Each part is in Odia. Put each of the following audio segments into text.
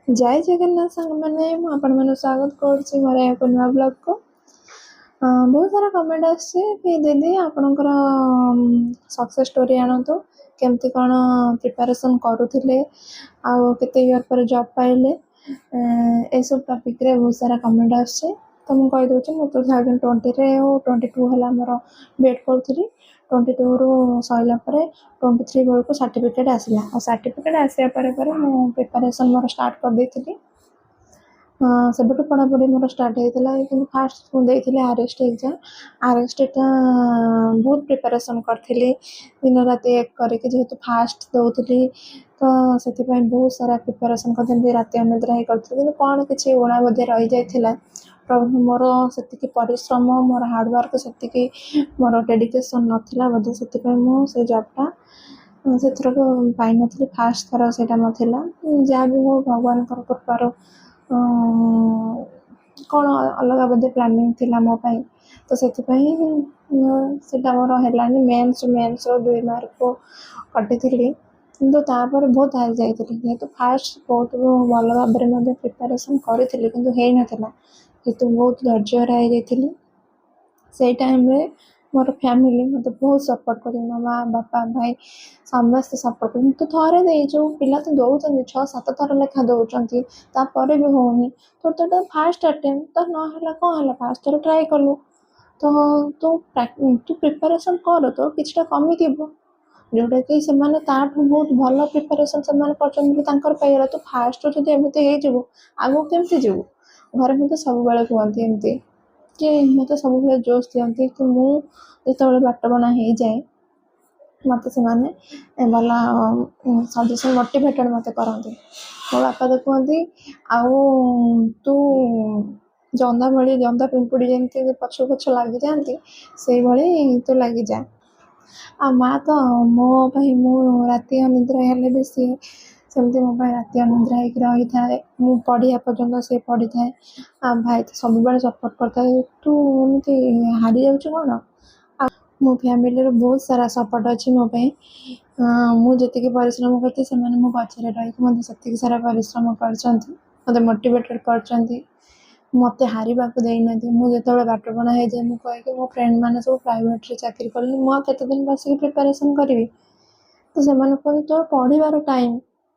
जय जगन्नाथ साଙ୍ଗମାନେ ମୁଁ ଆପଣମାନଙ୍କୁ ସ୍ୱାଗତ କରୁଛି ମୋର ଏକ ନୂଆ ବ୍ଲଗ୍କୁ। ବହୁତ ସାରା କମେଣ୍ଟ ଆସିଛି କି ଦିଦି ଆପଣଙ୍କର ସକ୍ସେସ୍ ଷ୍ଟୋରି ଆଣନ୍ତୁ, କେମିତି କ'ଣ ପ୍ରିପାରେସନ୍ କରୁଥିଲେ ଆଉ କେତେ ଇୟର୍ ପରେ ଜବ୍ ପାଇଲେ, ଏସବୁ ଟପିକ୍ରେ ବହୁତ ସାରା କମେଣ୍ଟ ଆସିଛି। ତ ମୁଁ କହିଦେଉଛି, ମୁଁ 2020ରେ ଆଉ 22 ହେଲା ମୋର ବିଏଡ଼୍ କରୁଥିଲି। 22ରୁ ସରିଲା ପରେ 23 ବେଳକୁ ସାର୍ଟିଫିକେଟ୍ ଆସିଲା, ଆଉ ସାର୍ଟିଫିକେଟ୍ ଆସିବା ପରେ ମୁଁ ପ୍ରିପାରେସନ୍ ମୋର ଷ୍ଟାର୍ଟ କରିଦେଇଥିଲି। ସେବେଠୁ ପଢ଼ାପଢ଼ି ମୋର ଷ୍ଟାର୍ଟ ହେଇଥିଲା। କିନ୍ତୁ ଫାର୍ଷ୍ଟ ମୁଁ ଦେଇଥିଲି RST ଏକ୍ଜାମ୍। RSTଟା ବହୁତ ପ୍ରିପାରେସନ୍ କରିଥିଲି, ଦିନ ରାତି ଏକ କରିକି, ଯେହେତୁ ଫାର୍ଷ୍ଟ ଦେଉଥିଲି ତ ସେଥିପାଇଁ ବହୁତ ସାରା ପ୍ରିପାରେସନ୍ କରିଥିଲି, ରାତି ଅନିଦ୍ରା ହେଇ କରିଥିଲି। କିନ୍ତୁ କ'ଣ କିଛି ଊଣା ବୋଧେ ରହିଯାଇଥିଲା, ମୋର ସେତିକି ପରିଶ୍ରମ, ମୋର ହାର୍ଡ଼ୱାର୍କ ସେତିକି, ମୋର ଡେଡ଼ିକେସନ୍ ନଥିଲା ବୋଧେ, ସେଥିପାଇଁ ମୁଁ ସେ ଜବ୍ଟା ସେଥିରକୁ ପାଇନଥିଲି। ଫାର୍ଷ୍ଟ ଥର ସେଇଟା ମୋର ଥିଲା। ଯାହା ବି ହଉ, ଭଗବାନଙ୍କର କୃପାରୁ କ'ଣ ଅଲଗା ବୋଧେ ପ୍ଲାନିଂ ଥିଲା ମୋ ପାଇଁ, ତ ସେଥିପାଇଁ ସେଇଟା ମୋର ହେଲାନି। ମେନ୍ସର 2 ମାର୍କକୁ କଟିଥିଲି, କିନ୍ତୁ ତାପରେ ବହୁତ ହାରି ଯାଇଥିଲି। ଯେହେତୁ ଫାର୍ଷ୍ଟ ବହୁତ ଭଲ ଭାବରେ ମଧ୍ୟ ପ୍ରିପାରେସନ୍ କରିଥିଲି, କିନ୍ତୁ ହେଇନଥିଲା, ଯେହେତୁ ବହୁତ ଧୈର୍ଯ୍ୟହରା ହେଇଯାଇଥିଲି। ସେଇ ଟାଇମ୍ରେ ମୋର ଫ୍ୟାମିଲି ମୋତେ ବହୁତ ସପୋର୍ଟ କରିଥିଲେ, ମୋ ମା, ବାପା, ଭାଇ ସମସ୍ତେ ସପୋର୍ଟ କଲେ। ତୁ ଥରେ ଦେଇଛୁ, ପିଲା ତ ଦେଉଛନ୍ତି 6-7 ଥର ଲେଖା ଦେଉଛନ୍ତି, ତାପରେ ବି ହେଉନି। ତୋର ତ ଏଇଟା ଫାର୍ଷ୍ଟ ଆଟେମ୍ପ୍ଟ, ତ ନହେଲା କ'ଣ ହେଲା, ଫାର୍ଷ୍ଟ ଥର ଟ୍ରାଏ କଲୁ, ତ ତୁ ପ୍ରିପାରେସନ୍ କର, ତୋର କିଛିଟା କମିଥିବ, ଯେଉଁଟାକି ସେମାନେ ତାଠୁ ବହୁତ ଭଲ ପ୍ରିପାରେସନ୍ ସେମାନେ କରିଛନ୍ତି ବୋଲି ତାଙ୍କର ପାଇଗଲା। ତୁ ଫାର୍ଷ୍ଟରୁ ଯଦି ଏମିତି ହେଇଯିବୁ, ଆଗକୁ କେମିତି ଯିବୁ? ଘରେ ମୋତେ ସବୁବେଳେ କୁହନ୍ତି ଏମିତି, କି ମୋତେ ସବୁବେଳେ ଜୋସ୍ ଦିଅନ୍ତି, କି ମୁଁ ଯେତେବେଳେ ବାଟବଣା ହେଇଯାଏ ମୋତେ ସେମାନେ ଭଲ ସଜେସନ୍, ମୋଟିଭେଟେଡ଼ ମୋତେ କରନ୍ତି। ମୋ ବାପା ତ କୁହନ୍ତି, ଆଉ ତୁ ଜନ୍ଦା ଭଳି, ଜନ୍ଦା ପିମ୍ପୁଡ଼ି ଯେମିତି ପଛ ଲାଗିଯାଆନ୍ତି, ସେଇଭଳି ତୁ ଲାଗିଯା। ଆଉ ମା ତ ମୋ ପାଇଁ, ମୁଁ ରାତି ଅନିଦ୍ରା ହେଲେ ବି ସିଏ ସେମିତି ମୋ ପାଇଁ ରାତି ଅନିଦ୍ରା ହେଇକି ରହିଥାଏ। ମୁଁ ପଢ଼ିବା ପର୍ଯ୍ୟନ୍ତ ସିଏ ପଢ଼ିଥାଏ। ଆଉ ଭାଇ ତ ସବୁବେଳେ ସପୋର୍ଟ କରିଥାଏ। ତୁ ଏମିତି ହାରିଯାଉଛୁ କ'ଣ? ଆଉ ମୋ ଫ୍ୟାମିଲିର ବହୁତ ସାରା ସପୋର୍ଟ ଅଛି ମୋ ପାଇଁ। ମୁଁ ଯେତିକି ପରିଶ୍ରମ କରିଛି, ସେମାନେ ମୋ ପଛରେ ରହିକି ମୋତେ ସେତିକି ସାରା ପରିଶ୍ରମ କରିଛନ୍ତି, ମୋତେ ମୋଟିଭେଟେଡ଼ କରିଛନ୍ତି, ମୋତେ ହାରିବାକୁ ଦେଇନାହାନ୍ତି। ମୁଁ ଯେତେବେଳେ ବାଟବଣା ହେଇଯାଏ, ମୁଁ କହେ କି ମୋ ଫ୍ରେଣ୍ଡମାନେ ସବୁ ପ୍ରାଇଭେଟ୍ରେ ଚାକିରି କଲେଣି, ମୁଁ ଆଉ କେତେ ଦିନ ବସିକି ପ୍ରିପାରେସନ୍ କରିବି? ତ ସେମାନେ କୁହନ୍ତି, ତୋର ପଢ଼ିବାର ଟାଇମ୍,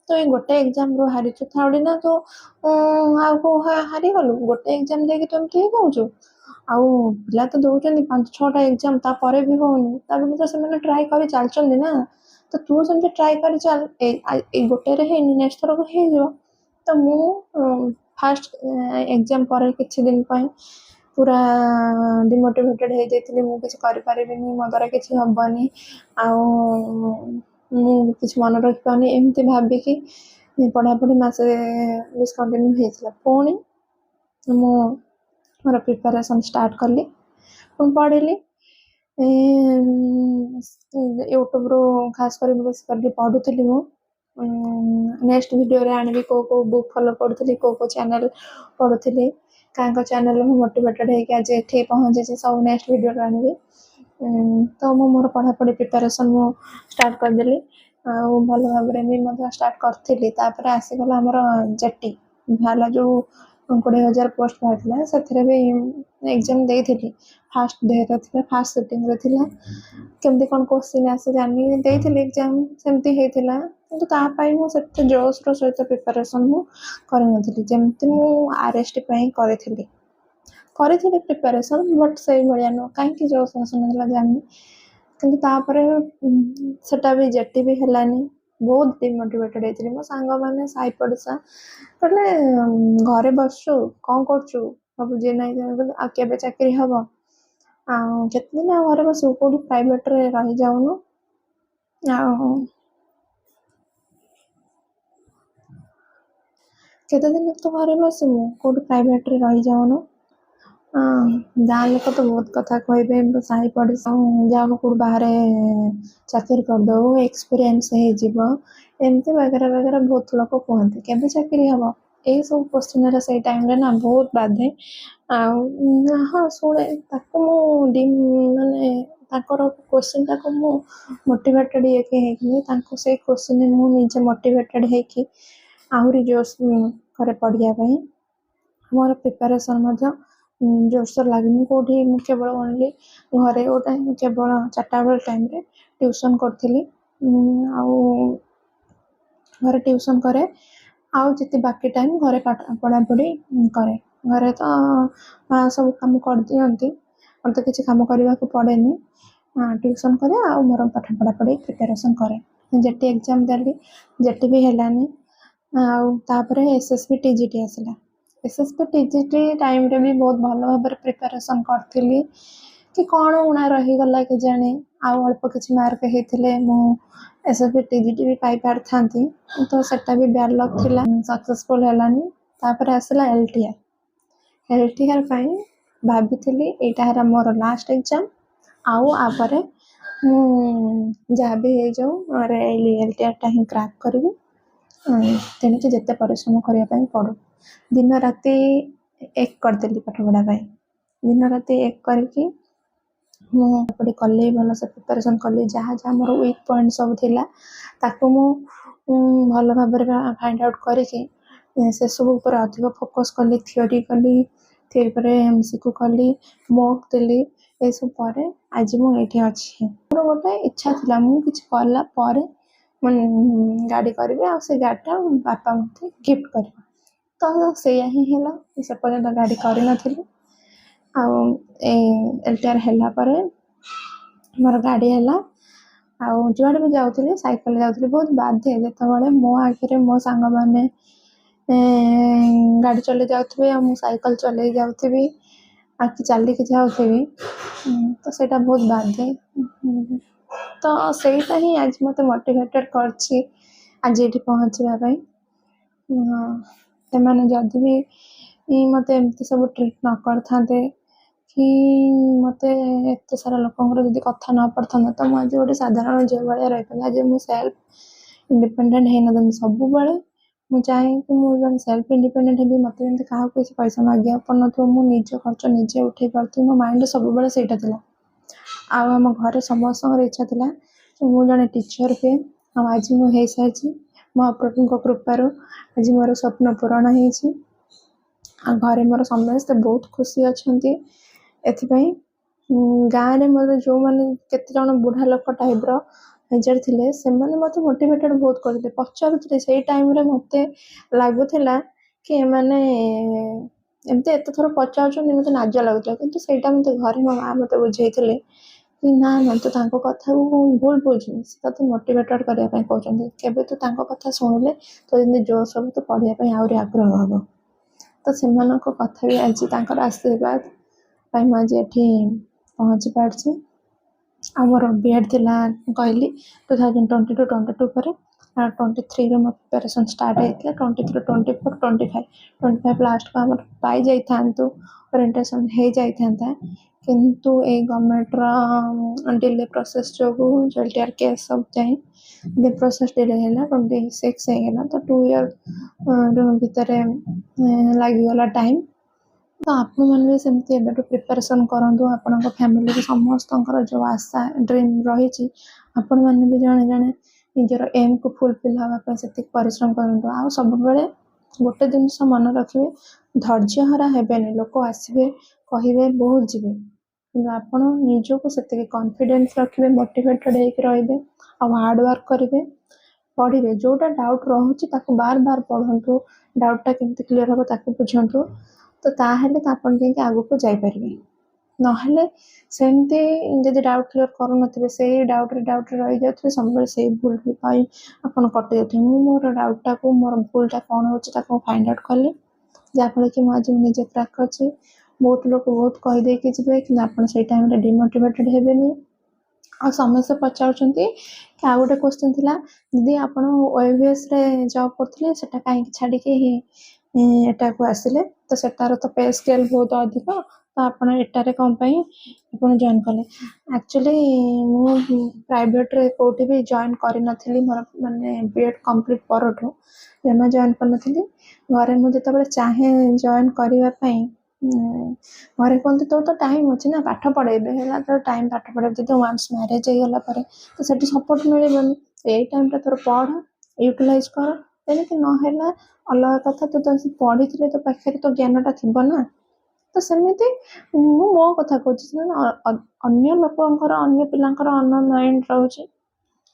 ତୁ ଏଇ ଗୋଟେ ଏକ୍ଜାମ୍ରୁ ହାରିଛୁ, ଥୋଡ଼ି ନା ତୁ ଆଉ କେଉଁ ହାରିଗଲୁ? ଗୋଟେ ଏକ୍ଜାମ୍ ଦେଇକି ତୁ ଏମିତି ହେଇଯାଉଛୁ? ଆଉ ପିଲା ତ ଦେଉଛନ୍ତି 5-6ଟା ଏକ୍ଜାମ୍, ତାପରେ ବି ହେଉନି, ତା ବୋଲି ତ ସେମାନେ ଟ୍ରାଏ କରି ଚାଲିଛନ୍ତି ନା। ତ ତୁ ସେମିତି ଟ୍ରାଏ କରି ଚାଲ, ଏଇ ଗୋଟେରେ ହେଇନି, ନେକ୍ସଟ୍ ଥରକୁ ହେଇଯିବ। ତ ମୁଁ ଫାର୍ଷ୍ଟ ଏକ୍ଜାମ୍ ପରେ କିଛି ଦିନ ପାଇଁ ପୁରା ଡିମୋଟିଭେଟେଡ଼ ହେଇଯାଇଥିଲି। ମୁଁ କିଛି କରିପାରିବିନି, ମୋ ଦ୍ୱାରା କିଛି ହେବନି, ଆଉ ମୁଁ କିଛି ମନେ ରଖିପାରୁନି, ଏମିତି ଭାବିକି ପଢ଼ାପଢ଼ି ମାସେ ଡିସକଣ୍ଟିନ୍ୟୁ ହେଇଥିଲା। ପୁଣି ମୁଁ ମୋର ପ୍ରିପାରେସନ୍ ଷ୍ଟାର୍ଟ କଲି, ପୁଣି ପଢ଼ିଲି। ୟୁଟ୍ୟୁବରୁ ଖାସ୍ କରି ବେଶୀ କରିକି ପଢ଼ୁଥିଲି। ମୁଁ ନେକ୍ସଟ ଭିଡ଼ିଓରେ ଆଣିବି କେଉଁ ବୁକ୍ ଫଲୋ କରୁଥିଲି, କେଉଁ ଚ୍ୟାନେଲ୍ ପଢ଼ୁଥିଲି, କାହାଙ୍କ ଚ୍ୟାନେଲ୍ରେ ମୁଁ ମୋଟିଭେଟେଡ଼ ହେଇକି ଆଜି ଏଠି ପହଞ୍ଚିଛି, ସବୁ ନେକ୍ସଟ ଭିଡ଼ିଓରେ ଆଣିବି। ତ ମୁଁ ମୋର ପଢ଼ାପଢ଼ି ପ୍ରିପାରେସନ୍ ମୁଁ ଷ୍ଟାର୍ଟ କରିଦେଲି, ଆଉ ଭଲ ଭାବରେ ବି ମଧ୍ୟ ଷ୍ଟାର୍ଟ କରିଥିଲି। ତାପରେ ଆସିଗଲା ଆମର JET ବାହାରିଲା, ଯେଉଁ 20,000 ପୋଷ୍ଟ ବାହାରିଥିଲା, ସେଥିରେ ବି ଏକ୍ଜାମ୍ ଦେଇଥିଲି। ଫାର୍ଷ୍ଟ ଡେରେ ଥିଲା, ଫାର୍ଷ୍ଟ ସିଟିଂରେ ଥିଲା। କେମିତି କ'ଣ କୋଶ୍ଚିନ୍ ଆସେ ଜାଣିନି, ଦେଇଥିଲି ଏକ୍ଜାମ୍, ସେମିତି ହେଇଥିଲା। କିନ୍ତୁ ତା ପାଇଁ ମୁଁ ସେତେ ଜୋସ୍ର ସହିତ ପ୍ରିପାରେସନ୍ ମୁଁ କରିନଥିଲି, ଯେମିତି ମୁଁ RST ପାଇଁ କରିଥିଲି ପ୍ରିପାରେସନ୍, ବଟ୍ ସେଇଭଳିଆ ନୁହଁ। କାହିଁକି ଜୋସ୍ ଆସୁନଥିଲା ଜାଣିନି, କିନ୍ତୁ ତାପରେ ସେଟା ବି JET ବି ହେଲାନି। ବହୁତ ଡିମୋଟିଭେଟେଡ଼ ହେଇଥିଲି। ମୋ ସାଙ୍ଗମାନେ, ସାହି ପଡ଼ିଶା କହିଲେ, ଘରେ ବସୁଛୁ, କ'ଣ କରୁଛୁ, ସବୁ ଯିଏ ନାହିଁ ଆଉ କେବେ ଚାକିରି ହେବ, ଆଉ କେତେଦିନ ଆଉ ଘରେ ବସିବୁ, କେଉଁଠି ପ୍ରାଇଭେଟ୍ରେ ରହିଯାଉନୁ, ଆଉ କେତେଦିନ ତୁ ଘରେ ବସିବୁ, କେଉଁଠି ପ୍ରାଇଭେଟ୍ରେ ରହିଯାଉନୁ। ଗାଁ ଲୋକ ତ ବହୁତ କଥା କହିବେ, ସାହି ପଡ଼ିଶା, ଯାଉନୁ କେଉଁଠି ବାହାରେ ଚାକିରି କରିଦେବୁ, ଏକ୍ସପିରିଏନ୍ସ ହେଇଯିବ, ଏମିତି ବାଗେରା ବହୁତ ଲୋକ କୁହନ୍ତି। କେବେ ଚାକିରି ହେବ, ଏଇସବୁ କୋଶ୍ଚିନ୍ରେ ସେଇ ଟାଇମ୍ରେ ନା ବହୁତ ବାଧେ। ଆଉ ହଁ, ଶୁଣେ, ତାକୁ ମୁଁ ମାନେ ତାଙ୍କର କୋଶ୍ଚିନ୍ଟାକୁ ମୁଁ ମୋଟିଭେଟେଡ଼ ହେଇକି ତାଙ୍କୁ ସେଇ କୋଶ୍ଚିନ୍ରେ ମୁଁ ନିଜେ ମୋଟିଭେଟେଡ଼ ହେଇକି ଆହୁରି ଜୋସ୍ କରେ ପଢ଼ିବା ପାଇଁ। ମୋର ପ୍ରିପାରେସନ୍ ମଧ୍ୟ ଜୋରସୋର ଲାଗେ। ମୁଁ କେଉଁଠି ମୁଁ କେବଳ ଓନ୍ଲି ଘରେ ଗୋଟେ କେବଳ 4ଟା ବେଳ ଟାଇମ୍ରେ ଟ୍ୟୁସନ୍ କରୁଥିଲି। ଆଉ ଘରେ ଟ୍ୟୁସନ୍ କରେ, ଆଉ ଯେତେ ବାକି ଟାଇମ୍ ଘରେ ପଢ଼ାପଢ଼ି କରେ। ଘରେ ତ ମାଆ ସବୁ କାମ କରିଦିଅନ୍ତି, ମୋତେ କିଛି କାମ କରିବାକୁ ପଡ଼େନି। ଟ୍ୟୁସନ୍ କରେ ଆଉ ମୋର ପାଠ ପଢ଼ାପଢ଼ି ପ୍ରିପାରେସନ୍ କରେ। ଯେଟି ଏକ୍ଜାମ୍ ଦେଲି, ଯେଟି ବି ହେଲାନି। ଆଉ ତାପରେ SSB TGT ଆସିଲା। SSB TGT ଟାଇମ୍ରେ ବି ବହୁତ ଭଲ ଭାବରେ ପ୍ରିପାରେସନ୍ କରିଥିଲି କି କ'ଣ ଉଣା ରହିଗଲା କେଜାଣି, ଆଉ ଅଳ୍ପ କିଛି ମାର୍କ ହେଇଥିଲେ ମୁଁ SSB TGT ବି ପାଇପାରିଥାନ୍ତି, କିନ୍ତୁ ସେଟା ବି ବ୍ୟାଡ୍ ଲକ୍ ଥିଲା, ସକ୍ସେସଫୁଲ୍ ହେଲାନି। ତାପରେ ଆସିଲା LTR ପାଇଁ ଭାବିଥିଲି ଏଇଟା ହେଲା ମୋର ଲାଷ୍ଟ ଏକ୍ଜାମ୍, ଆଉ ଆପରେ ମୁଁ ଯାହା ବି ହେଇଯାଉ LTRଟା ହିଁ କ୍ରାକ୍ କରିବି। ତେଣିକି ଯେତେ ପରିଶ୍ରମ କରିବା ପାଇଁ ପଡ଼ୁ। ଦିନ ରାତି ଏକ କରିଦେଲି ପାଠ ପଢ଼ା ପାଇଁ। ଦିନ ରାତି ଏକ କରିକି ମୁଁ ପଢ଼ି କଲି, ଭଲସେ ପ୍ରିପାରେସନ୍ କଲି। ଯାହା ମୋର ୱିକ୍ ପଏଣ୍ଟ ସବୁ ଥିଲା ତାକୁ ମୁଁ ଭଲ ଭାବରେ ଫାଇଣ୍ଡ ଆଉଟ୍ କରିକି ସେସବୁ ଉପରେ ଅଧିକ ଫୋକସ୍ କଲି। ଥିଓରି ପରେ MCQ କଲି, ମକ୍ ଦେଲି। ଏସବୁ ପରେ ଆଜି ମୁଁ ଏଇଠି ଅଛି। ମୋର ଗୋଟେ ଇଚ୍ଛା ଥିଲା, ମୁଁ କିଛି କଲା ପରେ ମୁଁ ଗାଡ଼ି କରିବି, ଆଉ ସେ ଗାଡ଼ିଟା ବାପା ମୋତେ ଗିଫ୍ଟ କରିବ। ତ ସେଇଆ ହିଁ ହେଲା। ସେ ପର୍ଯ୍ୟନ୍ତ ଗାଡ଼ି କରିନଥିଲି। ଆଉ LTR ହେଲା ପରେ ମୋର ଗାଡ଼ି ହେଲା। ଆଉ ଯୁଆଡ଼େ ବି ଯାଉଥିଲି ସାଇକେଲରେ ଯାଉଥିଲି। ବହୁତ ବାଧେ ଯେତେବେଳେ ମୋ ଆଗରେ ମୋ ସାଙ୍ଗମାନେ ଗାଡ଼ି ଚଲେଇ ଯାଉଥିବେ ଆଉ ମୁଁ ସାଇକେଲ ଚଲେଇ ଯାଉଥିବି, ଆଉ କି ଚାଲିକି ଯାଉଥିବି, ତ ସେଇଟା ବହୁତ ବାଧେ। ତ ସେଇଟା ହିଁ ଆଜି ମୋତେ ମୋଟିଭେଟେଡ୍ କରିଛି ଆଜି ଏଠି ପହଞ୍ଚିବା ପାଇଁ। ସେମାନେ ଯଦି ବି ମୋତେ ଏମିତି ସବୁ ଟ୍ରିଟ୍ ନ କରିଥାନ୍ତେ କି ମୋତେ ଏତେ ସାରା ଲୋକଙ୍କର ଯଦି କଥା ନ ପଡ଼ିଥାନ୍ତା, ତ ମୁଁ ଆଜି ଗୋଟେ ସାଧାରଣ ଝିଅ ଭଳିଆ ରହିଥାନ୍ତି। ଆଜି ମୁଁ ସେଲ୍ଫ ଇଣ୍ଡିପେଣ୍ଡେଣ୍ଟ ହେଇନଥାନ୍ତି। ସବୁବେଳେ ମୁଁ ଚାହେଁ କି ମୁଁ ଜଣେ ସେଲ୍ଫ ଇଣ୍ଡିପେଣ୍ଡେଣ୍ଟ ହେବି, ମୋତେ ଯେମିତି କାହାକୁ କିଛି ପଇସା ମାଗିବାକୁ ପଡ଼ିନଥିବ, ମୁଁ ନିଜ ଖର୍ଚ୍ଚ ନିଜେ ଉଠେଇ ପାରୁଥିବି। ମୋ ମାଇଣ୍ଡରେ ସବୁବେଳେ ସେଇଟା ଥିଲା। ଆଉ ଆମ ଘରେ ସମସ୍ତଙ୍କର ଇଚ୍ଛା ଥିଲା କି ମୁଁ ଜଣେ ଟିଚର ହୁଏ, ଆଉ ଆଜି ମୁଁ ହେଇସାରିଛି। ମହାପ୍ରଭୁଙ୍କ କୃପାରୁ ଆଜି ମୋର ସ୍ୱପ୍ନ ପୂରଣ ହେଇଛି। ଆଉ ଘରେ ମୋର ସମସ୍ତେ ବହୁତ ଖୁସି ଅଛନ୍ତି। ଏଥିପାଇଁ ଗାଁରେ ମୋର ଯେଉଁମାନେ କେତେଜଣ ବୁଢ଼ା ଲୋକ ଟାଇପ୍ର ମେଜର ଥିଲେ, ସେମାନେ ମୋତେ ମୋଟିଭେଟେଡ୍ ବହୁତ କରିଥିଲେ। ପଚାରୁଥିଲେ ସେଇ ଟାଇମ୍ରେ ମୋତେ ଲାଗୁଥିଲା କି ଏମାନେ ଏମିତି ଏତେ ଥର ପଚାରୁଛନ୍ତି, ମୋତେ ଲାଜ ଲାଗୁଥିଲା। କିନ୍ତୁ ସେଇଟା ମୋତେ ଘରେ ମୋ ମାଆ ମୋତେ ବୁଝେଇଥିଲେ କି ନା ତୁ ତାଙ୍କ କଥାକୁ ଭୁଲ ବୁଝୁନି, ସେ ତତେ ମୋଟିଭେଟେଡ୍ କରିବା ପାଇଁ କହୁଛନ୍ତି। କେବେ ତୁ ତାଙ୍କ କଥା ଶୁଣିଲେ ତୋ ଯେମିତି ଜୋସ୍ ହବ, ତୁ ପଢ଼ିବା ପାଇଁ ଆହୁରି ଆଗ୍ରହ ହବ। ତ ସେମାନଙ୍କ କଥା ବି ଆଜି ତାଙ୍କର ଆଶୀର୍ବାଦ ପାଇଁ ମୁଁ ଆଜି ଏଠି ପହଞ୍ଚି ପାରିଛି। ଆଉ ମୋର BEd ଥିଲା କହିଲି 2022 ପରେ, ଆଉ 23ରେ ମୋ ପ୍ରିପାରେସନ୍ ଷ୍ଟାର୍ଟ ହେଇଥିଲା। 23, 24, 25 ଲାଷ୍ଟକୁ ଆମର ପାଇଯାଇଥାନ୍ତୁ, ଓରିଏଣ୍ଟେସନ୍ ହେଇଯାଇଥାନ୍ତା। କିନ୍ତୁ ଏଇ ଗଭର୍ଣ୍ଣମେଣ୍ଟର ଡିଲେ ପ୍ରୋସେସ୍ ଯୋଗୁଁ LTR କେସ୍ ସବୁ ଯାଇ ପ୍ରୋସେସ୍ ଡିଲେ ହେଲା। 26 ହେଇଗଲା। ତ 2 ଇୟର୍ ଭିତରେ ଲାଗିଗଲା ଟାଇମ୍। ତ ଆପଣମାନେ ବି ସେମିତି ଏବେଠୁ ପ୍ରିପାରେସନ୍ କରନ୍ତୁ। ଆପଣଙ୍କ ଫ୍ୟାମିଲିରେ ସମସ୍ତଙ୍କର ଯେଉଁ ଆଶା ଡ୍ରିମ୍ ରହିଛି, ଆପଣମାନେ ବି ଜଣେ ଜଣେ ନିଜର ଏମ୍କୁ ଫୁଲଫିଲ୍ ହେବା ପାଇଁ ସେତିକି ପରିଶ୍ରମ କରନ୍ତୁ। ଆଉ ସବୁବେଳେ ଗୋଟେ ଜିନିଷ ମନେ ରଖିବେ, ଧୈର୍ଯ୍ୟହରା ହେବେନି। ଲୋକ ଆସିବେ, କହିବେ, ବହୁତ ଯିବେ, କିନ୍ତୁ ଆପଣ ନିଜକୁ ସେତିକି କନଫିଡେନ୍ସ ରଖିବେ, ମୋଟିଭେଟେଡ୍ ହେଇକି ରହିବେ, ଆଉ ହାର୍ଡ଼ୱାର୍କ କରିବେ, ପଢ଼ିବେ। ଯେଉଁଟା ଡାଉଟ୍ ରହୁଛି ତାକୁ ବାର ବାର ପଢ଼ନ୍ତୁ, ଡାଉଟ୍ଟା କେମିତି କ୍ଲିୟର୍ ହେବ ତାକୁ ବୁଝନ୍ତୁ। ତ ତାହେଲେ ତ ଆପଣ ଯାଇକି ଆଗକୁ ଯାଇପାରିବେ। ନହେଲେ ସେମିତି ଯଦି ଡାଉଟ୍ କ୍ଲିୟର୍ କରୁନଥିବେ, ସେଇ ଡାଉଟ୍ରେ ରହିଯାଉଥିବେ, ସବୁବେଳେ ସେଇ ଭୁଲ ପାଇଁ ଆପଣ କଟି ଯାଉଥିବେ। ମୁଁ ମୋର ଡାଉଟ୍ଟାକୁ, ମୋର ଭୁଲଟା କ'ଣ ହେଉଛି ତାକୁ ଫାଇଣ୍ଡ ଆଉଟ୍ କଲି, ଯାହାଫଳରେ କି ମୁଁ ଆଜି ନିଜେ କ୍ରାକ୍ କରିଛି। ବହୁତ ଲୋକ ବହୁତ କହିଦେଇକି ଯିବେ, କିନ୍ତୁ ଆପଣ ସେଇ ଟାଇମ୍ରେ ଡିମୋଟିଭେଟେଡ୍ ହେବେନି। ଆଉ ସମସ୍ତେ ପଚାରୁଛନ୍ତି କି ଆଉ ଗୋଟେ କ୍ୱେଶ୍ଚିନ୍ ଥିଲା, ଦିଦି ଆପଣ OAVSରେ ଜବ୍ କରୁଥିଲେ, ସେଟା କାହିଁକି ଛାଡ଼ିକି ଏଟାକୁ ଆସିଲେ? ତ ସେଟାର ତ ପେ ସ୍କେଲ୍ ବହୁତ ଅଧିକ, ତ ଆପଣ ଏଟାରେ କ'ଣ ପାଇଁ ଆପଣ ଜଏନ୍ କଲେ? ଆକ୍ଚୁଆଲି ମୁଁ ପ୍ରାଇଭେଟ୍ରେ କେଉଁଠି ବି ଜଏନ୍ କରିନଥିଲି। ମୋର ମାନେ BEd କମ୍ପ୍ଲିଟ୍ ପରଠୁ ଜମା ଜଏନ୍ କରିନଥିଲି। ଘରେ ମୁଁ ଯେତେବେଳେ ଚାହେଁ ଜଏନ୍ କରିବା ପାଇଁ, ଘରେ କୁହନ୍ତି ତୋର ତ ଟାଇମ୍ ଅଛି ନା, ପାଠ ପଢ଼, ଏବେ ହେଲା ତୋର ଟାଇମ୍ ପାଠ ପଢ଼ିବାକୁ। ଯଦି ୱାନ୍ସ ମ୍ୟାରେଜ୍ ହେଇଗଲା ପରେ ତ ସେଠି ସପୋର୍ଟ ମିଳିବନି। ଏଇ ଟାଇମ୍ଟା ତୋର ପଢ଼, ୟୁଟିଲାଇଜ୍ କର, ତେଣିକି ନହେଲା ଅଲଗା କଥା, ତୁ ତ ପଢ଼ିଥିଲେ ତୋ ପାଖରେ ତ ଜ୍ଞାନଟା ଥିବ ନା। ତ ସେମିତି ମୁଁ ମୋ କଥା କହୁଛି, ଅନ୍ୟ ଲୋକଙ୍କର ଅନ୍ୟ ପିଲାଙ୍କର ଅନ୍ୟ ମାଇଣ୍ଡ ରହୁଛି,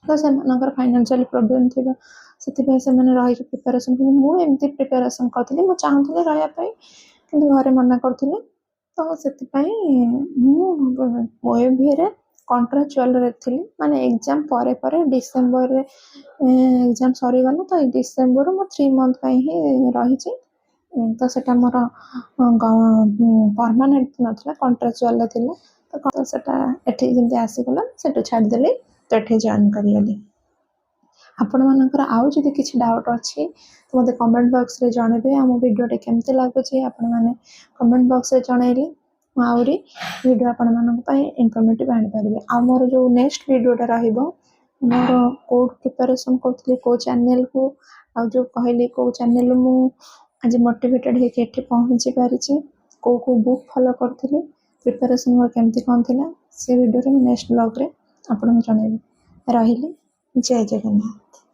ତ ସେମାନଙ୍କର ଫାଇନାନ୍ସିଆଲି ପ୍ରୋବ୍ଲେମ୍ ଥିବ, ସେଥିପାଇଁ ସେମାନେ ରହିକି ପ୍ରିପାରେସନ୍ କରିବେ। ମୁଁ ଏମିତି ପ୍ରିପାରେସନ୍ କରିଥିଲି, ମୁଁ ଚାହୁଁଥିଲି ରହିବା ପାଇଁ କିନ୍ତୁ ଘରେ ମନା କରୁଥିଲେ। ତ ସେଥିପାଇଁ ମୁଁ OAVରେ କଣ୍ଟ୍ରାଚୁଆଲରେ ଥିଲି, ମାନେ ଏକ୍ଜାମ୍ ପରେ ପରେ ଡିସେମ୍ବରରେ ଏକ୍ଜାମ୍ ସରିଗଲା, ତ ଏଇ ଡିସେମ୍ବରରୁ ମୁଁ 3 ମନ୍ଥ ପାଇଁ ହିଁ ରହିଛି। ତ ସେଟା ମୋର ପରମାନେଣ୍ଟ ନଥିଲା, କଣ୍ଟ୍ରାଚୁଆଲରେ ଥିଲା। ତ ସେଟା ଏଠିକି ଯେମିତି ଆସିଗଲା ସେଠୁ ଛାଡ଼ିଦେଲି, ତ ଏଠି ଜଏନ୍ କରିଗଲି। ଆପଣମାନଙ୍କର ଆଉ ଯଦି କିଛି ଡାଉଟ୍ ଅଛି ତ ମୋତେ କମେଣ୍ଟ ବକ୍ସରେ ଜଣାଇବେ। ଆଉ ମୋ ଭିଡ଼ିଓଟି କେମିତି ଲାଗୁଛି ଆପଣମାନେ କମେଣ୍ଟ ବକ୍ସରେ ଜଣାଇଲେ ମୁଁ ଆହୁରି ଭିଡ଼ିଓ ଆପଣମାନଙ୍କ ପାଇଁ ଇନଫର୍ମେଟିଭ୍ ଆଣିପାରିବି। ଆଉ ମୋର ଯେଉଁ ନେକ୍ସଟ ଭିଡ଼ିଓଟା ରହିବ, ମୋର କୋଉଠୁ ପ୍ରିପାରେସନ୍ କରୁଥିଲି, କେଉଁ ଚ୍ୟାନେଲକୁ, ଆଉ ଯେଉଁ କହିଲି କେଉଁ ଚ୍ୟାନେଲରୁ ମୁଁ ଆଜି ମୋଟିଭେଟେଡ଼ ହେଇକି ଏଠି ପହଞ୍ଚି ପାରିଛି, କେଉଁ ବୁକ୍ ଫଲୋ କରୁଥିଲି, ପ୍ରିପାରେସନ୍ ମୋର କେମିତି କ'ଣ ଥିଲା, ସେ ଭିଡ଼ିଓରେ ମୁଁ ନେକ୍ସଟ ବ୍ଲଗ୍ରେ ଆପଣଙ୍କୁ ଜଣାଇବି। ରହିଲି, ଜୟ ଜଗନ୍ନାଥ।